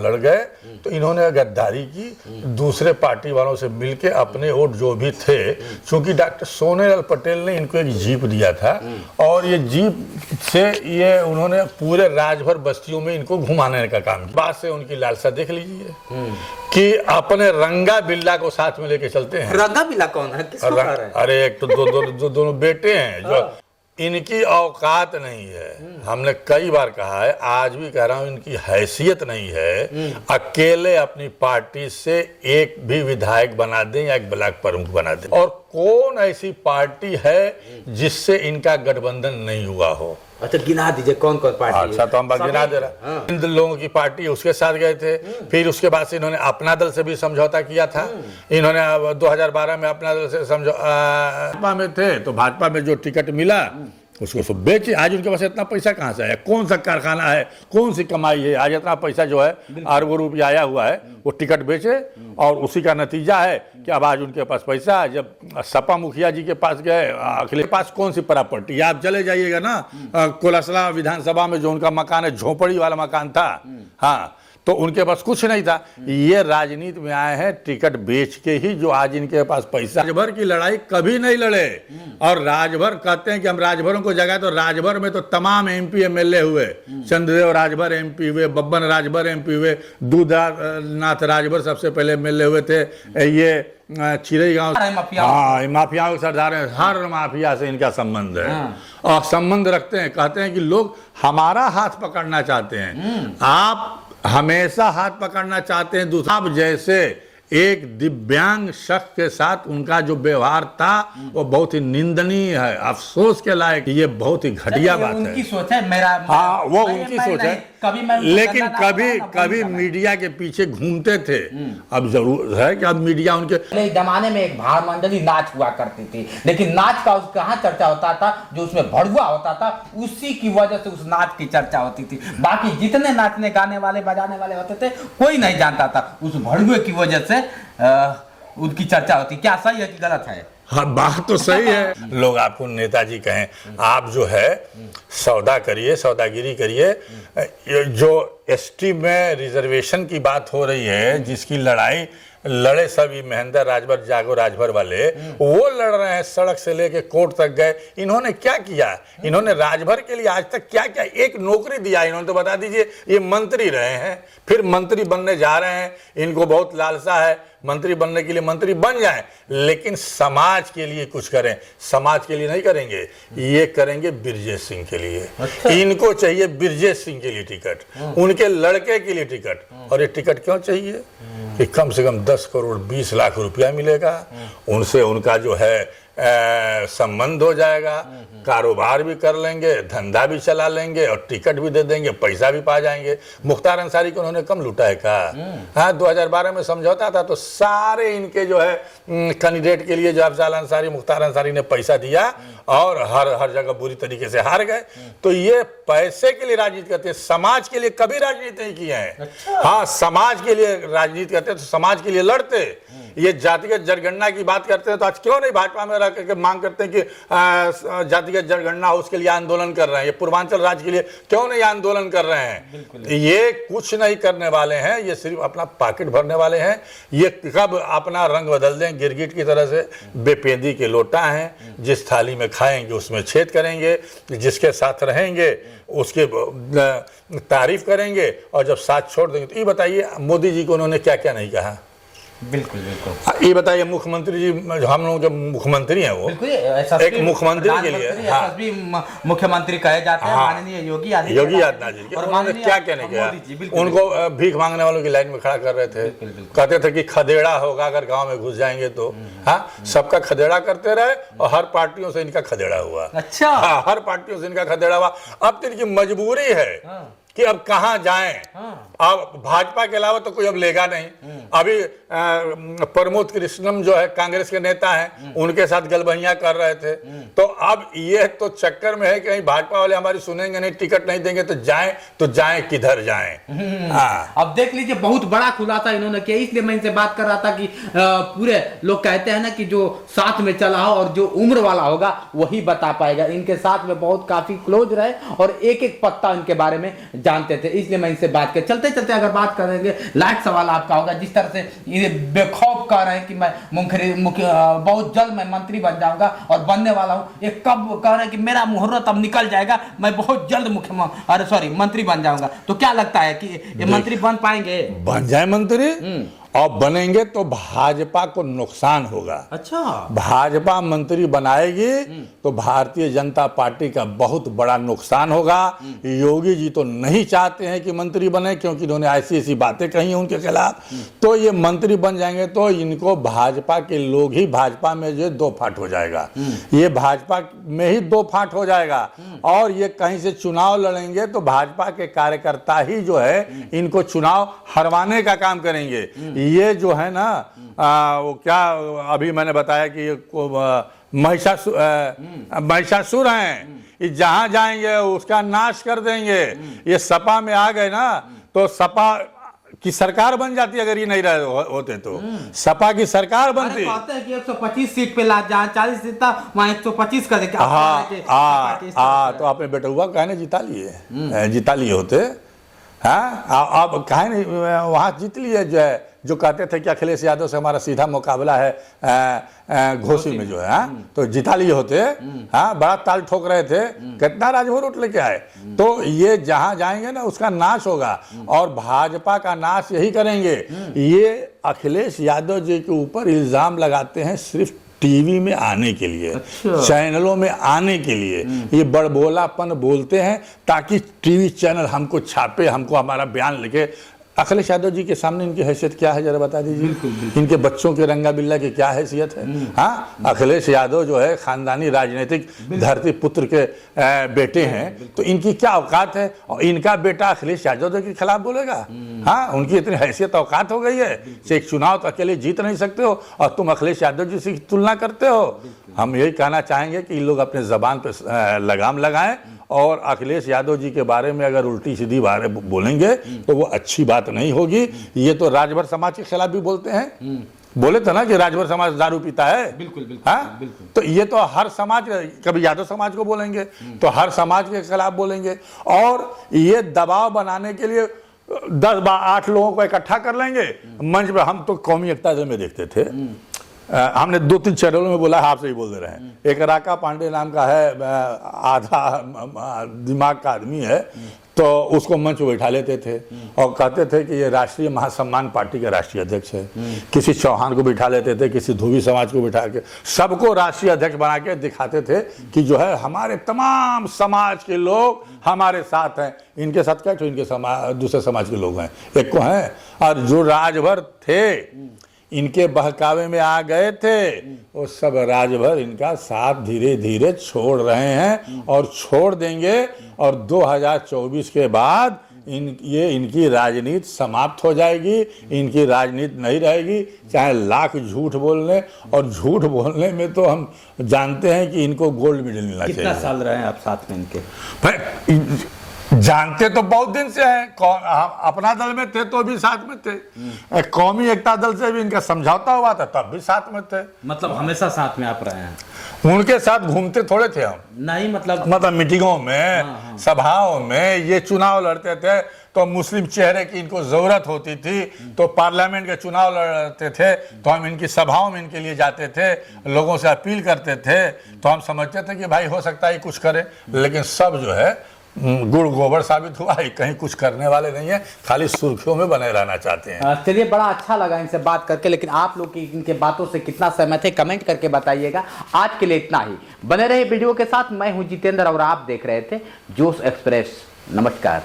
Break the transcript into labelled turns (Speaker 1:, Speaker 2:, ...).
Speaker 1: लड़ गए तो इन्होंने गद्दारी की, दूसरे पार्टी वालों से मिलके अपने वोट जो भी थे, क्योंकि डॉक्टर सोनेलाल पटेल ने इनको एक जीप दिया था और ये जीप से ये उन्होंने पूरे राजभर बस्तियों में इनको घुमाने का काम किया। बात से उनकी लालसा देख लीजिए कि अपने रंगा बिल्ला को साथ में लेके चलते हैं।
Speaker 2: रंगा बिल्ला कौन है, किसको कह रहे हैं?
Speaker 1: अरे एक तो दोनों बेटे हैं जो इनकी औकात नहीं है। हमने कई बार कहा है, आज भी कह रहा हूं, इनकी हैसियत नहीं है अकेले अपनी पार्टी से एक भी विधायक बना दें या एक ब्लॉक प्रमुख बना दें। और कौन ऐसी पार्टी है जिससे इनका गठबंधन नहीं हुआ हो?
Speaker 2: अच्छा गिना दीजिए कौन कौन पार्टी।
Speaker 1: अच्छा तो हम गिना दे रहा। इन लोगों की पार्टी उसके साथ गए थे, फिर उसके बाद से इन्होंने अपना दल से भी समझौता किया था। इन्होंने 2012 में अपना दल से भाजपा में थे तो भाजपा में जो टिकट मिला उसको सब बेचे। आज उनके पास इतना पैसा कहाँ से आया? कौन सा कारखाना है, कौन सी कमाई है? आज इतना पैसा जो है अरबों रुपया आया हुआ है, वो टिकट बेचे और उसी का नतीजा है कि अब आज उनके पास पैसा। जब सपा मुखिया जी के पास गए, अखिलेश के पास कौन सी प्रॉपर्टी? आप चले जाइएगा ना कोलसला विधानसभा में जो उनका मकान है, झोपड़ी वाला मकान था, हाँ, तो उनके पास कुछ नहीं था। ये राजनीति में आए हैं टिकट बेच के ही, जो आज इनके पास पैसा। राजभर की लड़ाई कभी नहीं लड़े और राजभर कहते हैं कि हम राजभरों को जगाए, तो राजभर में तो तमाम एमपी एमएलए हुए। चंद्रदेव राजभर एमपी हुए, बब्बन राजभर एमपी हुए, दूधनाथ राजभर सबसे पहले एमएलए हुए थे। ये चिरई गांव, हाँ, माफियाओं के सरदार हैं। हर माफिया से इनका संबंध है और संबंध रखते हैं। कहते हैं कि लोग हमारा हाथ पकड़ना चाहते हैं, आप हमेशा हाथ पकड़ना चाहते हैं दूसरा। आप जैसे एक दिव्यांग शख्स के साथ उनका जो व्यवहार था वो बहुत ही निंदनीय है, अफसोस के लायक। ये बहुत ही घटिया बात है।
Speaker 2: उनकी सोच है, मेरा
Speaker 1: हाँ वो उनकी सोच है, लेकिन कभी मीडिया के पीछे घूमते थे। अब जरूर है कि अब मीडिया उनके
Speaker 3: जमाने में एक भार मंडली नाच हुआ करती थी, लेकिन नाच का कहाँ चर्चा होता था? जो उसमें भड़ुआ होता था उसी की वजह से उस नाच की चर्चा होती थी। बाकी जितने नाचने गाने वाले बजाने वाले होते थे कोई नहीं जानता था। उस भड़ुए की वजह से उनकी चर्चा होती। क्या सही है कि गलत है?
Speaker 1: हाँ बात तो सही है। लोग आपको नेताजी कहें, आप जो है सौदा करिए, सौदागिरी करिए। जो एसटी में रिजर्वेशन की बात हो रही है, जिसकी लड़ाई लड़े सभी महेंद्र राजभर जागो राजभर वाले, वो लड़ रहे हैं, सड़क से लेके कोर्ट तक गए। इन्होंने क्या किया? इन्होंने राजभर के लिए आज तक क्या क्या? एक नौकरी दिया इन्होंने, तो बता दीजिए। ये मंत्री रहे हैं, फिर मंत्री बनने जा रहे हैं, इनको बहुत लालसा है मंत्री बनने के लिए। मंत्री बन जाएं, लेकिन समाज के लिए कुछ करें। समाज के लिए नहीं करेंगे, ये करेंगे ब्रिजेश सिंह के लिए। अच्छा। इनको चाहिए ब्रिजेश सिंह के लिए टिकट, उनके लड़के के लिए टिकट। और ये टिकट क्यों चाहिए? कि कम से कम 10 करोड़ 20 लाख रुपया मिलेगा, उनसे उनका जो है संबंध हो जाएगा, कारोबार भी कर लेंगे, धंधा भी चला लेंगे और टिकट भी दे देंगे, पैसा भी पा जाएंगे। मुख्तार अंसारी को उन्होंने कम लूटा है कहा? हाँ 2012 में समझौता था तो सारे इनके जो है कैंडिडेट के लिए जो अफजाल अंसारी, मुख्तार अंसारी ने पैसा दिया और हर जगह बुरी तरीके से हार गए। तो ये पैसे के लिए राजनीति करते हैं, समाज के लिए कभी राजनीति नहीं किए हैं। अच्छा। हाँ समाज के लिए राजनीति करते तो समाज के लिए लड़ते। ये जातिगत जनगणना की बात करते हैं तो आज क्यों नहीं भाजपा में रह करके मांग करते हैं कि जातिगत जनगणना हो, उसके लिए आंदोलन कर रहे हैं? ये पूर्वांचल राज्य के लिए क्यों नहीं आंदोलन कर रहे हैं? ये कुछ नहीं करने वाले हैं, ये सिर्फ अपना पॉकेट भरने वाले हैं। ये कब अपना रंग बदल दें, गिरगिट की तरह से बेपेंदी के लोटा हैं। जिस थाली में खाएंगे उसमें छेद करेंगे, जिसके साथ रहेंगे उसके तारीफ करेंगे और जब साथ छोड़ देंगे। तो ये बताइए मोदी जी को उन्होंने क्या क्या नहीं कहा?
Speaker 3: बिल्कुल बिल्कुल।
Speaker 1: ये बताइए मुख्यमंत्री जी, हम लोग जब मुख्यमंत्री हैं, वो एक मुख्यमंत्री के लिए
Speaker 3: हाँ, मुख्यमंत्री कहे जाते हैं।
Speaker 1: हाँ,
Speaker 3: माननीय योगी
Speaker 1: आदित्यनाथ जी, उन्होंने क्या क्या नहीं किया? उनको भीख मांगने वालों की लाइन में खड़ा कर रहे थे। कहते थे कि खदेड़ा होगा अगर गांव में घुस जाएंगे तो। हाँ सबका खदेड़ा करते रहे और हर पार्टियों से इनका खदेड़ा हुआ।
Speaker 3: अच्छा।
Speaker 1: हाँ हर पार्टियों से इनका खदेड़ा हुआ। अब तो इनकी मजबूरी है कि अब कहां जाएं। अब भाजपा के अलावा तो कोई अब लेगा नहीं। अभी प्रमोद कृष्णम जो है कांग्रेस के नेता हैं, उनके साथ गलबहियां कर रहे थे। तो अब ये तो चक्कर में है कि कहीं भाजपा वाले हमारी सुनेंगे नहीं, टिकट नहीं देंगे, तो जाएं किधर जाएं। हाँ।
Speaker 3: अब देख लीजिए, बहुत बड़ा खुलासा इन्होंने किया। इसलिए मैं इनसे बात कर रहा था कि पूरे लोग कहते हैं ना कि जो साथ में चला हो और जो उम्र वाला होगा वही बता पाएगा। इनके साथ में बहुत काफी क्लोज रहे और एक एक पत्ता इनके बारे में जानते थे, इसलिए मैं इनसे बात कर। चलते चलते अगर बात करेंगे, लाइट सवाल आपका होगा। जिस तरह से ये बेखौफ कह रहे हैं कि मैं बहुत जल्द मैं मंत्री बन जाऊंगा और बनने वाला हूं, ये कब कह रहे हैं कि मेरा मुहूर्त अब निकल जाएगा, मैं बहुत जल्द मंत्री बन जाऊंगा, तो क्या लगता है कि ये मंत्री बन पाएंगे?
Speaker 1: बन जाए मंत्री, और बनेंगे तो भाजपा को नुकसान होगा।
Speaker 3: अच्छा,
Speaker 1: भाजपा मंत्री बनाएगी तो भारतीय जनता पार्टी का बहुत बड़ा नुकसान होगा। योगी जी तो नहीं चाहते हैं कि मंत्री बने, क्योंकि इन्होंने ऐसी ऐसी बातें कही हैं उनके खिलाफ। तो ये मंत्री बन जाएंगे तो इनको भाजपा के लोग ही, भाजपा में जो दो फाट हो जाएगा, ये भाजपा में ही दो फाट हो जाएगा। और ये कहीं से चुनाव लड़ेंगे तो भाजपा के कार्यकर्ता ही जो है इनको चुनाव हरवाने का काम करेंगे। ये जो है ना वो क्या अभी मैंने बताया कि ये महिषासुर हैं, ये जहां जाएंगे उसका नाश कर देंगे। ये सपा में आ गए ना तो सपा की सरकार बन जाती, अगर ये नहीं रहे होते तो सपा की सरकार बनती।
Speaker 3: कहते हैं कि 125 सीट पे ला, जहाँ 40 सीट था वहाँ 125 कर देंगे।
Speaker 1: तो आपने बेटुआ कहने जिता लिए होते। हाँ, अब कहे नहीं, वहाँ जीत लिए जो कहते थे कि अखिलेश यादव से हमारा सीधा मुकाबला है घोसी में जो है, तो जिता लिए होते। हाँ, बड़ा ताल ठोक रहे थे, कितना राजभर उठ लेके आए। तो ये जहां जाएंगे ना उसका नाश होगा, और भाजपा का नाश यही करेंगे। ये अखिलेश यादव जी के ऊपर इल्जाम लगाते हैं सिर्फ टीवी में आने के लिए। अच्छा। चैनलों में आने के लिए ये बड़बोलापन बोलते हैं ताकि टीवी चैनल हमको छापे, हमको हमारा बयान लिखे। अखिलेश यादव जी के सामने इनकी हैसियत क्या है, जरा बता दीजिए।
Speaker 3: बिल्कुल।
Speaker 1: इनके बच्चों के रंगा बिल्ला की क्या हैसियत है? हाँ, अखिलेश यादव जो है खानदानी राजनीतिक धरती पुत्र के बेटे हैं, तो इनकी क्या औकात है? और इनका बेटा अखिलेश यादव के खिलाफ बोलेगा? हाँ, उनकी इतनी हैसियत औकात हो गई है कि एक चुनाव तो अकेले जीत नहीं सकते हो और तुम अखिलेश यादव जी से तुलना करते हो। हम यही कहना चाहेंगे कि इन लोग अपने जबान पर लगाम लगाएं, और अखिलेश यादव जी के बारे में अगर उल्टी सीधी बातें बोलेंगे तो वो अच्छी बात नहीं होगी। ये तो राजभर समाज के खिलाफ भी बोलते हैं, बोले थे ना कि राजभर समाज दारू पीता है।
Speaker 3: बिल्कुल बिल्कुल,
Speaker 1: हाँ?
Speaker 3: बिल्कुल।
Speaker 1: तो ये तो हर समाज, कभी यादव समाज को बोलेंगे तो हर समाज के खिलाफ बोलेंगे, और ये दबाव बनाने के लिए 10-8 लोगों को इकट्ठा कर लेंगे मंच पे। हम तो कौमी एकता दल में देखते थे, हमने 2-3 चैनलों में बोला, आपसे ही बोल दे रहे हैं। एक राका पांडे नाम का है, आधा दिमाग का आदमी है, तो उसको मंच पे बैठा लेते थे और कहते थे कि ये राष्ट्रीय महासम्मान पार्टी के राष्ट्रीय अध्यक्ष है। किसी चौहान को बिठा लेते थे, किसी धोबी समाज को बिठा के, सबको राष्ट्रीय अध्यक्ष बना के दिखाते थे कि जो है हमारे तमाम समाज के लोग हमारे साथ हैं। इनके साथ क्या, तो इनके दूसरे समाज के लोग हैं, एक को हैं। और जो राजभर थे, इनके बहकावे में आ गए थे, वो सब राजभर इनका साथ धीरे धीरे छोड़ रहे हैं और छोड़ देंगे। और 2024 के बाद इनकी राजनीति समाप्त हो जाएगी, इनकी राजनीति नहीं रहेगी। चाहे लाख झूठ बोलने, और झूठ बोलने में तो हम जानते हैं कि इनको गोल्ड मेडल मिलना चाहिए।
Speaker 3: कितना साल रहे हैं आप साथ में इनके?
Speaker 1: भाई जानते तो बहुत दिन से हैं, हम अपना दल में थे तो भी साथ में थे, कौमी एकता दल से भी इनका समझौता हुआ था तब भी साथ में थे।
Speaker 3: मतलब हमेशा साथ में आप रहे हैं?
Speaker 1: उनके साथ घूमते थोड़े थे हम,
Speaker 3: नहीं मतलब
Speaker 1: मीटिंगों में, सभाओं में। ये चुनाव लड़ते थे तो मुस्लिम चेहरे की इनको जरूरत होती थी, तो पार्लियामेंट के चुनाव लड़ते थे तो हम इनकी सभाओं में इनके लिए जाते थे, लोगों से अपील करते थे। तो हम समझते थे कि भाई हो सकता है कुछ करे, लेकिन सब जो है गुड़ गोबर साबित हुआ, कहीं कुछ करने वाले नहीं है, खाली सुर्खियों में बने रहना चाहते हैं।
Speaker 3: चलिए, बड़ा अच्छा लगा इनसे बात करके, लेकिन आप लोग की इनके बातों से कितना सहमत है कमेंट करके बताइएगा। आज के लिए इतना ही, बने रहे वीडियो के साथ। मैं हूं जितेंद्र और आप देख रहे थे जोश एक्सप्रेस। नमस्कार।